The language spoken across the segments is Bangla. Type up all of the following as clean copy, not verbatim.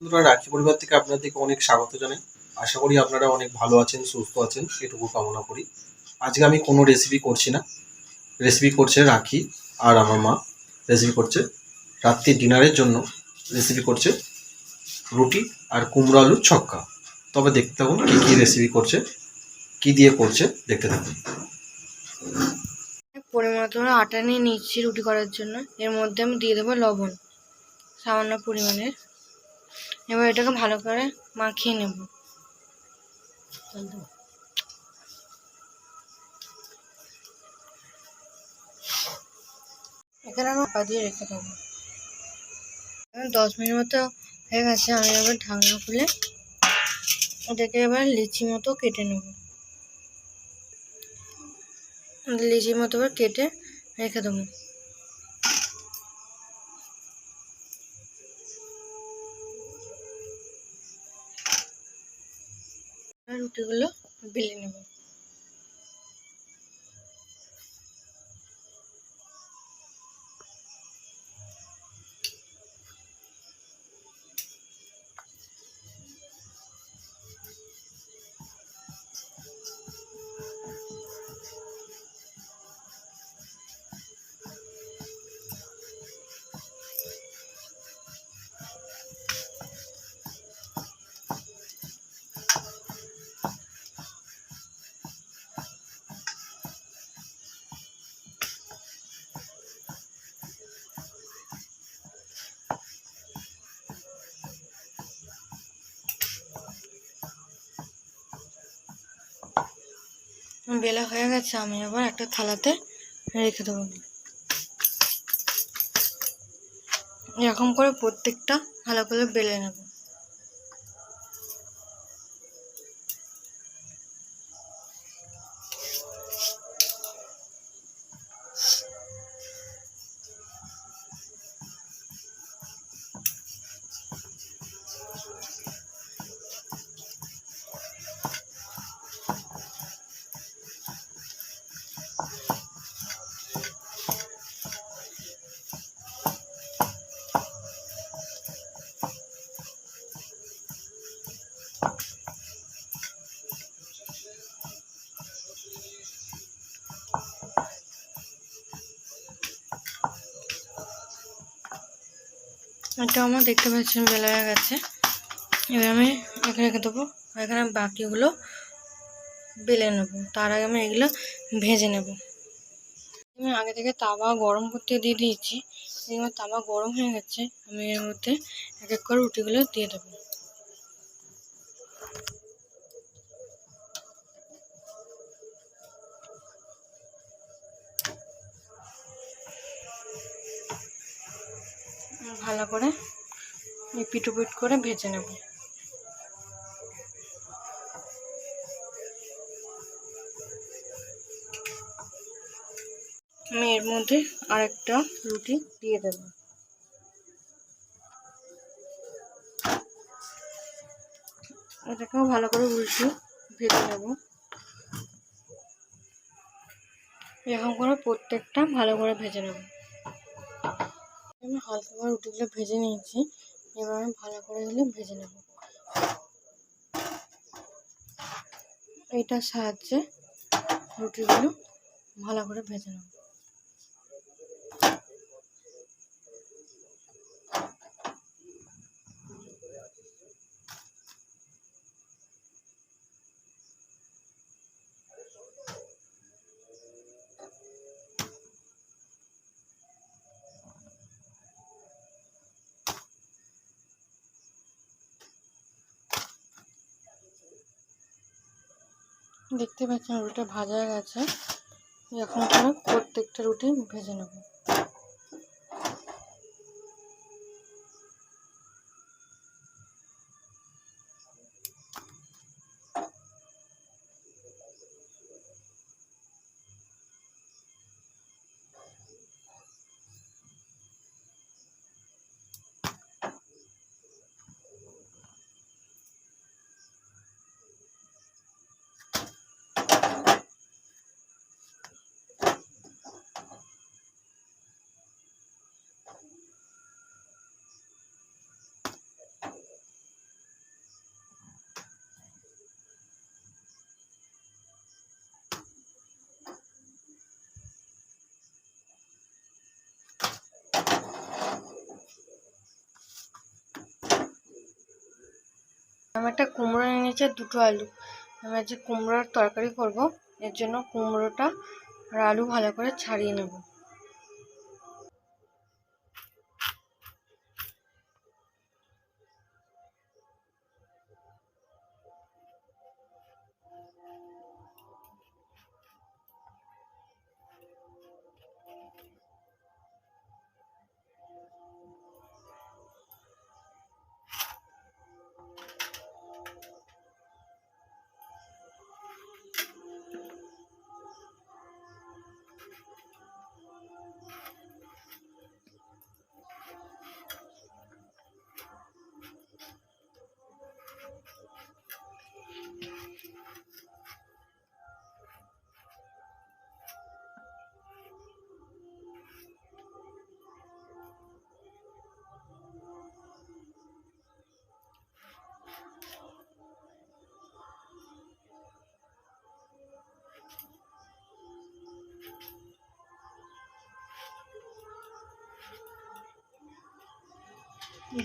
বন্ধুরা, রাখি পরিবার থেকে আপনাদেরকে অনেক স্বাগত জানাই। আশা করি আপনারা অনেক ভালো আছেন, সুস্থ আছেন, এটুকু কামনা করি। আজকে আমি কোনো রেসিপি করছি না। রেসিপি করছে রাখি আর আমার মা। রেসিপি করছে রাত্রি ডিনারের জন্য। রেসিপি করছে রুটি আর কুমড়ো আলুর ছক্কা। তবে দেখতে থাকুন কী কী রেসিপি করছে, কী দিয়ে করছে, দেখতে থাকুন। পরিমাণ মতো আটা নিয়ে নিচ্ছি রুটি করার জন্য। এর মধ্যে আমি দিয়ে দেবো লবণ সামান্য পরিমাণের। এবার এটাকে ভালো করে মাখিয়ে নেব। এখানে আমি পা দিয়ে রেখে দেবো। 10 মিনিট মতো হয়ে গেছে। আমি এবার ঢাকনা খুলে এটাকে এবার লিচি মতো কেটে নেব। লিচি মতো এবার কেটে রেখে দেবো। রুটিগুলো বেলে নেব। বেলা হয়ে গেছে। আমি আবার একটা থালাতে রেখে দেবো। এরকম করে প্রত্যেকটা ভালো করে বেলে নেব। এটা আমার দেখতে পাচ্ছেন বেলা হয়ে গেছে। এবার আমি এখানে রেখে দেবো। এখানে বাকিগুলো বেলে নেব। তার আগে আমি এগুলো ভেজে নেব। আমি আগে থেকে তাওয়া গরম করতে দিয়ে দিয়েছি। এবার তাওয়া গরম হয়ে গেছে। আমি এর মধ্যে এক এক করে রুটিগুলো দিয়ে দেবো। ভালো করে পিট করে ভেজে নেব। আমি এর মধ্যে আরেকটা রুটি দিয়ে দেব। এটাকেও ভালো করে উল্টে ভেজে নেব। এরকম করে প্রত্যেকটা ভালো করে ভেজে নেব। আমি হালকা করে রুটিগুলো ভেজে নিয়েছি। এবার আমি ভালো করে এগুলো ভেজে নেব। এইটার সাহায্যে রুটিগুলো ভালো করে ভেজে নেব। দেখতে পাচ্ছেন রুটিটা ভাজা হয়ে গেছে। এখন করে প্রত্যেকটা রুটি ভেজে নেব। আমি একটা কুমড়ো নিয়ে নিয়েছি, দুটো আলু। আমি আজকে কুমড়োর তরকারি করব, এর জন্য কুমড়োটা আর আলু ভালো করে ছাড়িয়ে নেব।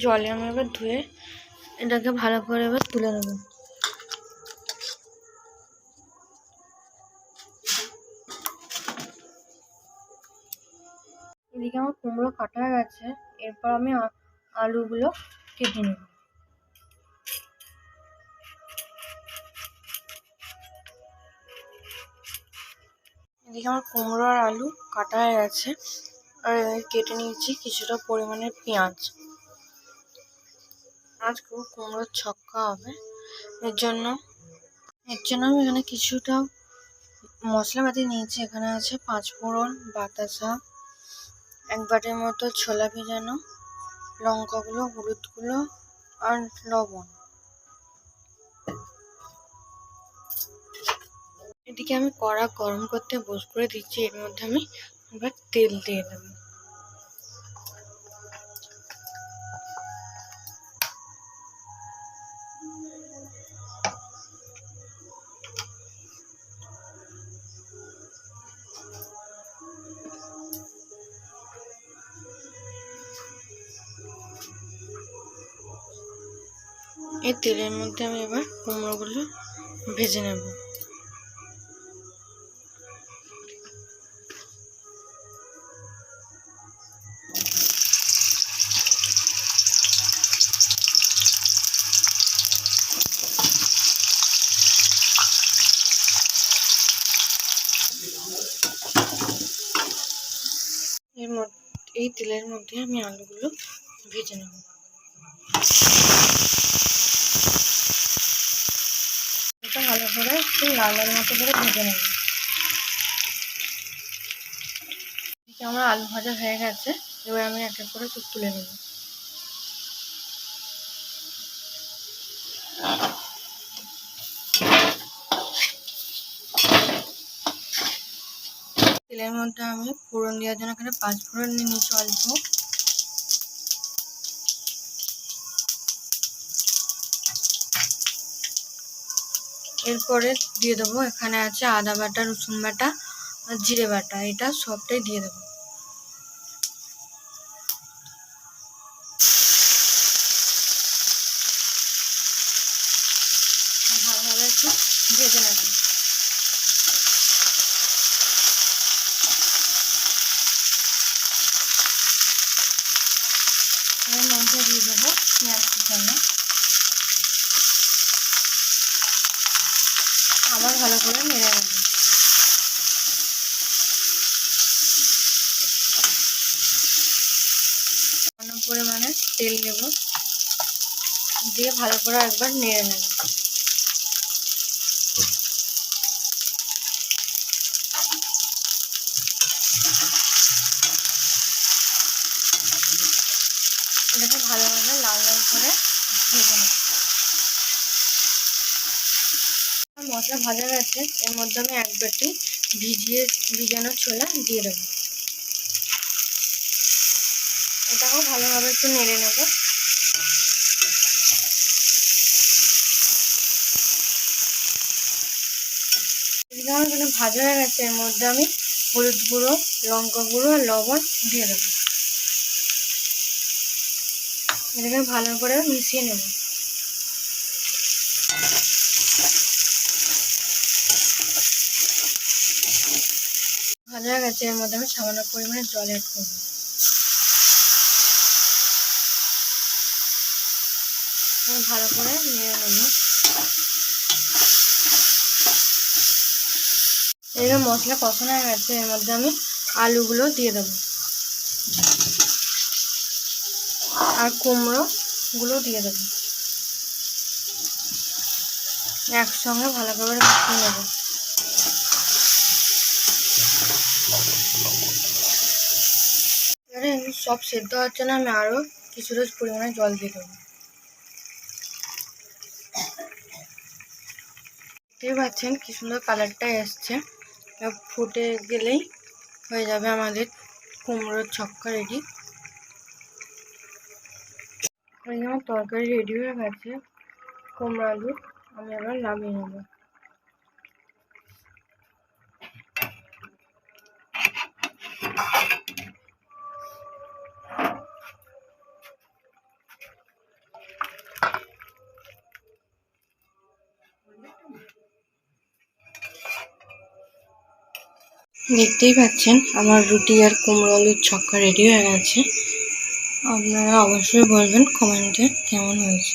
জলে আমি এবার ধুয়ে এটাকে ভালো করে এবার তুলে নেব। এদিকে আমার কুমড়ো কাটা হয়ে গেছে, এরপর আমি আলুগুলো কেটে নেব। এদিকে আমার কুমড়ো আর আলু কাটা হয়ে গেছে, আর কেটে নিয়েছি কিছুটা পরিমাণে পেঁয়াজ। আজকে কুমড়োর ছক্কা হবে, এর জন্য আমি এখানে কিছুটা মশলাপাতি নিয়েছি। এখানে আছে 5 ফোড়ন, বাতাসা, 1 বাটির মতো ছোলা ভেজানো, লঙ্কাগুলো, হলুদ গুঁড়ো আর লবণ। এদিকে আমি কড়া গরম করতে বস করে দিচ্ছি, এর মধ্যে আমি এবার তেল দিয়ে দেবো। এই তেলের মধ্যে আমি এবার কুমড়োগুলো ভেজে নেব। এই তেলের মধ্যে আমি আলুগুলো ভেজে নেব। এটা ভালো করে একটু লাল লাল মতো করে ভেজে নেব। আমার আলু ভাজা হয়ে গেছে, এবার আমি এক এক করে সব তুলে নেব। তেলের মধ্যে আমি ফোড়ন দেওয়ার জন্য এখানে 5 ফোড়ন নিয়ে নিয়েছি অল্প। এরপরে দিয়ে দেবো, এখানে আছে আদা বাটা, রসুন বাটা আর জিরে বাটা, এটা সবটাই দিয়ে দেবো। ভালোভাবে একটু ভেজে নেব। এর মধ্যে দিয়ে দেবো পেঁয়াজ কুচানো, আবার ভালো করে নেড়ে নেব। অন্য পরিমাণে তেল নেব, দিয়ে ভালো করে একবার নেড়ে নেব। এটাকে ভালোভাবে লাল লাল করে ভেজে নেব। মশলা ভাজা গেছে, এর মধ্যে আমি 1 বাটি ভিজানো ছোলা দিয়ে দেবো। এটাকেও ভালোভাবে একটু নেড়ে নেব। এদিকে আমার এখানে ভাজা হয়ে গেছে, এর মধ্যে আমি হলুদ গুঁড়ো, লঙ্কা গুঁড়ো আর লবণ দিয়ে দেবো। এটাকে ভালো করে মিশিয়ে নেব। ভাজা হয়ে গেছে, এর মধ্যে আমি সামান্য পরিমাণে জল অ্যাড করবো। ভালো করে নেড়ে নেব। এর মশলা কষানো হয়ে গেছে, এর মধ্যে আমি আলুগুলো দিয়ে দেবো আর কুমড়োগুলো দিয়ে দেবো। একসঙ্গে ভালো করে মিশিয়ে নেব। এবারে সব সেদ্ধ হওয়ার জন্য আমি আরও কিছুটা পরিমাণে জল দিয়ে দেবো। দেখতেই পাচ্ছেন কি সুন্দর কালারটা এসছে। ফুটে গেলেই হয়ে যাবে আমাদের কুমড়োর ছক্কা রেডি। আমার তরকারি রেডি হয়ে গেছে কুমড়ো আলু। আমি এবার নামিয়ে নেব। দেখতেই পাচ্ছেন আমার রুটি আর কুমড়ো আলুর ছক্কা রেডি হয়ে গেছে। আপনারা অবশ্যই বলবেন কমেন্টে কেমন হয়েছে।